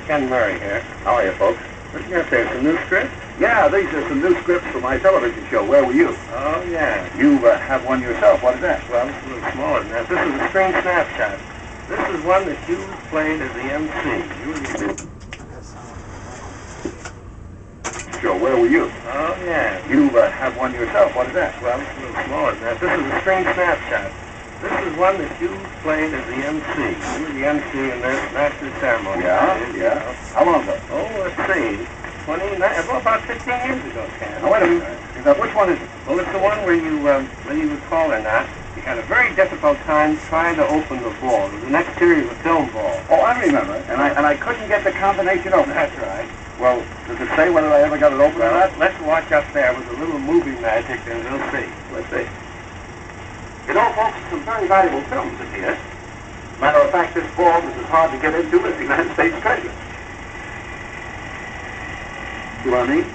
Ken Murray here. How are you, folks? What you got there, some new scripts? Yeah, these are some new scripts for my television show, Where Were You? Oh, yeah. You have one yourself. What is that? Well, it's a little smaller than that. This is a screen snapshot. This is one that you played as the MC. Show, Where Were You? Oh, yeah. You have one yourself. What is that? Well, it's a little smaller than that. This is a screen snapshot. This is one that you played as the MC. You were the MC in the Master Ceremony. Yeah. How long ago? Oh, let's see. 29, about 15 years ago, Ken. Now, wait a minute. Now, which one is it? Well, it's the one where you, whether you recall or not, you had a very difficult time trying to open the ball. It was an exterior of a film ball. Oh, I remember. And I couldn't get the combination open. That's right. Well, does it say whether I ever got it open or Well, not? let's watch up there with a little movie magic, and we'll see. Let's see. You know, folks, some very valuable films in here. Matter of fact, this ball is as hard to get into as the United States treasure. You know what I mean?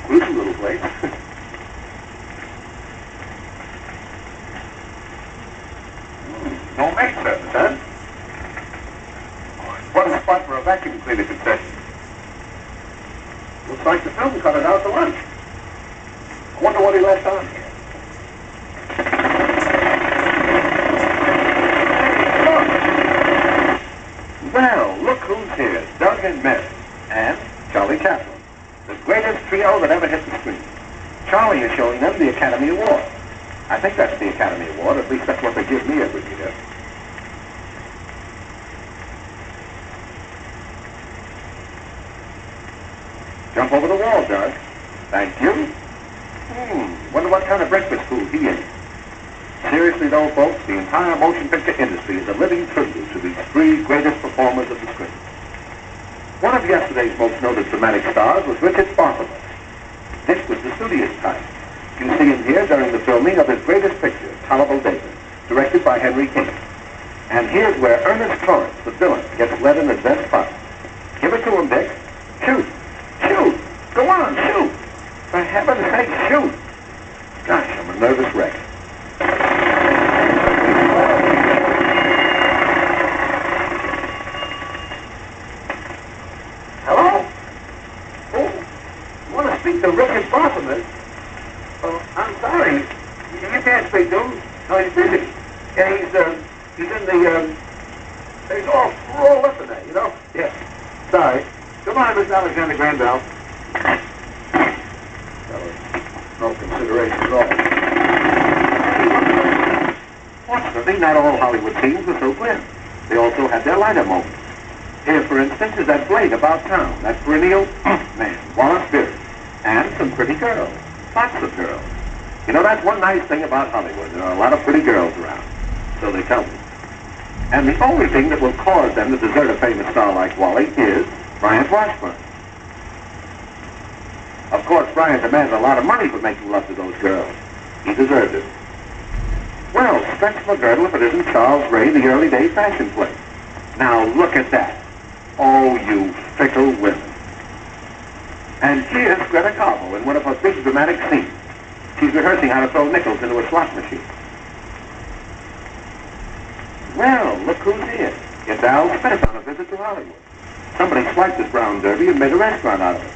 Gruesome little place. Don't make sense, huh? What a spot for a vacuum cleaner concession. Looks like the film cut it out to lunch. I wonder what he left on here. Well, look who's here. Doug and Mary. And Charlie Chaplin. The greatest trio that ever hit the screen. Charlie is showing them the Academy Award. I think that's the Academy Award. At least that's what they give me every year. Jump over the wall, Doug. Thank you. Wonder what kind of breakfast food he ate. Seriously though, folks, the entire motion picture industry is a living tribute to these three greatest performers of the screen. One of yesterday's most noted dramatic stars was Richard Barthelmess. This was the studious type. You see him here during the filming of his greatest picture, Tolerable David, directed by Henry King. And here's where Ernest Torrance, the villain, gets led in his best part. Give it to him, Dick. Shoot! Shoot! Go on, shoot! For heaven's sake, shoot! Gosh, I'm a nervous wreck. Hello? Oh, you want to speak to Richard Barthelmess? Oh, I'm sorry. You can't speak to him. No, he's busy. Yeah, he's in the, he's all rolled up in there, you know? Yeah. Sorry. Come on, Miss Alexander Grandel. No consideration at all. Fortunately, not all Hollywood scenes were so grim. They also had their lighter moments. Here, for instance, is that blade about town, that perennial man, Wallace Beery, and some pretty girls, lots of girls. You know, that's one nice thing about Hollywood. There are a lot of pretty girls around, so they tell me. And the only thing that will cause them to desert a famous star like Wally is Bryant Washburn. Of course, Bryant demands a lot of money for making love to those girls. He deserves it. Well, stretch McGirdle if it isn't Charles Ray, the early day fashion plate. Now look at that. Oh, you fickle women. And here's Greta Garbo in one of her big dramatic scenes. She's rehearsing how to throw nickels into a slot machine. Well, look who's here. It's Al Smith on a visit to Hollywood. Somebody swiped his brown derby and made a restaurant out of it.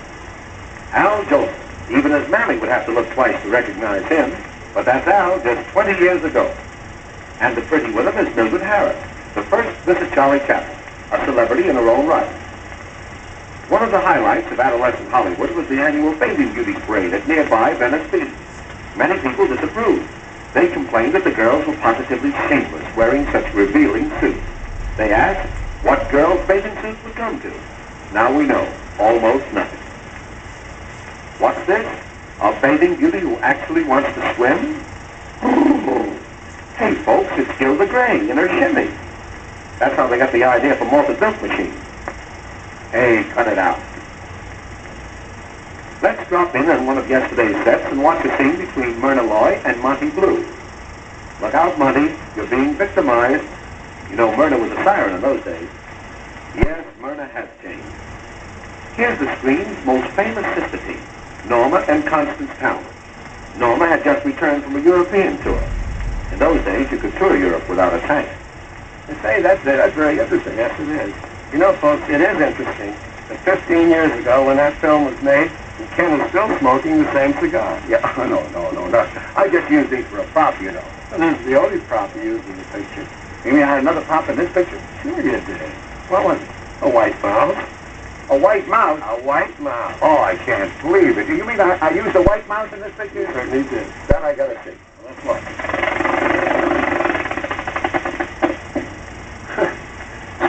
Al Joseph. Even his mammy would have to look twice to recognize him, but that's Al just 20 years ago. And the pretty with him is Mildred Harris, the first Mrs. Charlie Chaplin, a celebrity in her own right. One of the highlights of adolescent Hollywood was the annual bathing beauty parade at nearby Venice Beach. Many people disapproved. They complained that the girls were positively shameless wearing such revealing suits. They asked what girls' bathing suits would come to. Now we know, almost nothing. What's this? A bathing beauty who actually wants to swim? Ooh. Hey folks, it's Gilda Gray in her shimmy. That's how they got the idea for malted milk machines. Hey, cut it out. Let's drop in on one of yesterday's sets and watch a scene between Myrna Loy and Monty Blue. Look out, Monty, you're being victimized. You know, Myrna was a siren in those days. Yes, Myrna has changed. Here's the screen's most famous sister team, Norma and Constance Talmadge. Norma had just returned from a European tour. In those days, you could tour Europe without a tank. You say, that's very interesting. Yes, it is. You know, folks, it is interesting that 15 years ago, when that film was made, Ken is still smoking the same cigar. Yeah, no. I just used these for a prop, you know. This is the only prop you used in the picture. You mean I had another prop in this picture? Sure you did. What was it? A white mouse. A white mouse? A white mouse. Oh, I can't believe it. You mean I used a white mouse in this picture? You certainly did. That I gotta see. Let's look.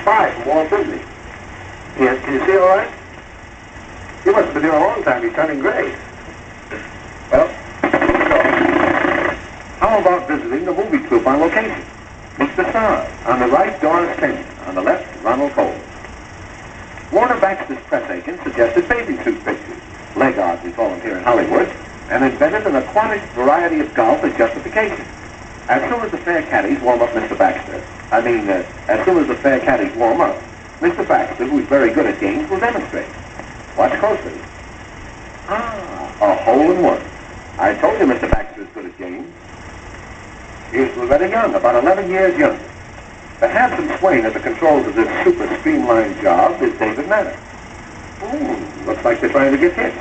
Spy from Walt Disney. Can you see all right? You must have been here a long time. You're turning gray. Well, how about visiting the movie troupe on location? Meet the stars. On the right, Doris Kenyon. On the left, Ronald Cole. Warner Baxter's press agent suggested bathing suit pictures, leg odds we call them here in Hollywood, and invented an aquatic variety of golf as justification. As soon as the fair caddies warm up Mr. Baxter, as soon as the fair caddies warm up, Mr. Baxter, who's very good at games, will demonstrate. Watch closely. A hole-in-one. I told you Mr. Baxter is good at games. Here's Loretta Young, about 11 years younger. The handsome swain at the controls of this super streamlined job is David Manner. Looks like they're trying to get hit.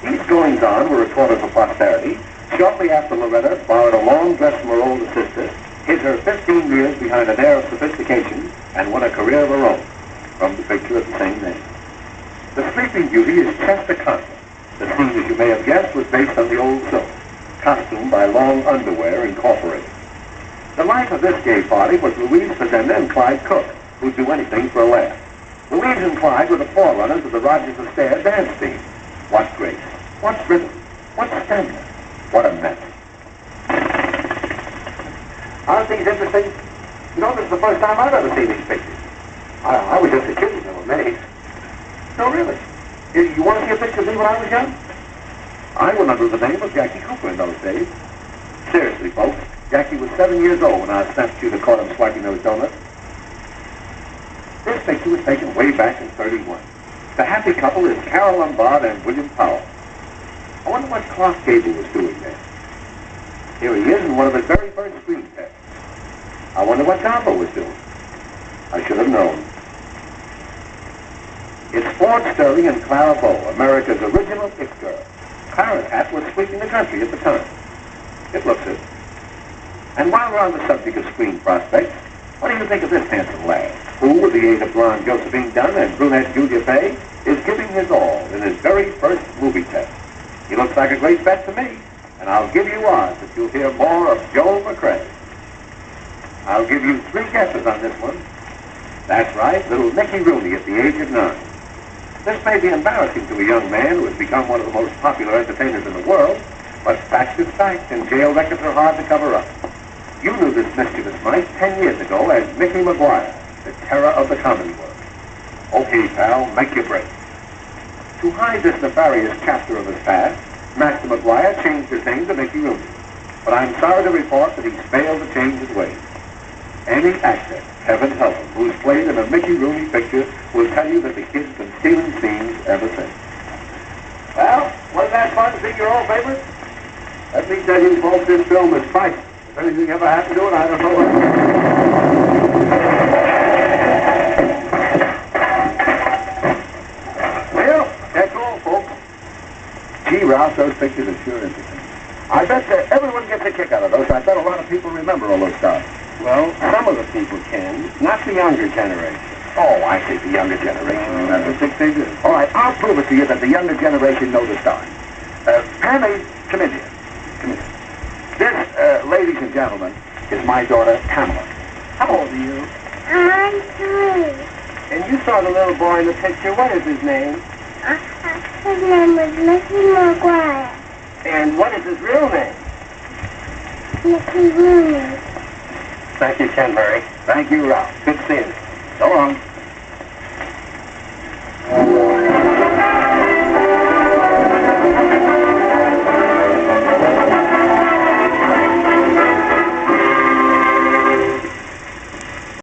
These goings-on were recorded for posterity shortly after Loretta borrowed a long dress from her older sister, hid her 15 years behind an air of sophistication, and won a career of her own from the picture of the same name. The Sleeping Beauty is Chester Conklin. The scene, as you may have guessed, was based on the old film, costumed by Long Underwear Incorporated. The life of this gay party was Louise Fazenda and Clyde Cook, who'd do anything for a laugh. Louise and Clyde were the forerunners of the Rogers Astaire dance theme. What grace, what rhythm, what stamina, what a mess. Aren't these interesting? You know, this is the first time I've ever seen these pictures. I was just a kid when they were made. No, really. You want to see a picture of me when I was young? I went under the name of Jackie Cooper in those days. Seriously, folks, Jackie was 7 years old when I snapped you to caught him swiping those donuts. This picture was taken way back in '31. The happy couple is Carol Lombard and William Powell. I wonder what Clark Gable was doing there. Here he is in one of his very first screen tests. I wonder what Garbo was doing. I should have known. It's Ford Sterling and Clara Bow, America's original it girl. Clara's hat was sweeping the country at the time. It looks it. And while we're on the subject of screen prospects, what do you think of this handsome lad, who, with the aid of blonde Josephine Dunn and brunette Julia Fay, is giving his all in his very first movie test? He looks like a great bet to me, and I'll give you odds that you'll hear more of Joel McCrea. I'll give you 3 guesses on this one. That's right, little Mickey Rooney at the age of 9. This may be embarrassing to a young man who has become one of the most popular entertainers in the world, but facts is facts, and jail records are hard to cover up. You knew this mischievous mite 10 years ago as Mickey Maguire, the terror of the comedy world. Okay, pal, make your break. To hide this nefarious chapter of his past, Master Maguire changed his name to Mickey Rooney. But I'm sorry to report that he's failed to change his ways. Any actor, heaven help him, who's played in a Mickey Rooney picture will tell you that the kid's been stealing scenes ever since. Well, wasn't that fun to see your old favorite? Let me tell you, folks, this film is priceless. If anything ever happened to it, I don't know what. Well, that's all, folks. Gee, Ralph, those pictures are sure interesting. I bet that everyone gets a kick out of those. I bet a lot of people remember all those stars. Well, some of the people can, not the younger generation. Oh, I think the younger generation remembers. I think they do. All right, I'll prove it to you that the younger generation know the stars. Pammy, come in here. Come here. This, ladies and gentlemen, is my daughter, Pamela. How old are you? I'm 3. And you saw the little boy in the picture. What is his name? His name was Mickey Maguire. And what is his real name? Mickey Rooney. Thank you, Ken Murray. Thank you, Ralph. Good seeing you. So long.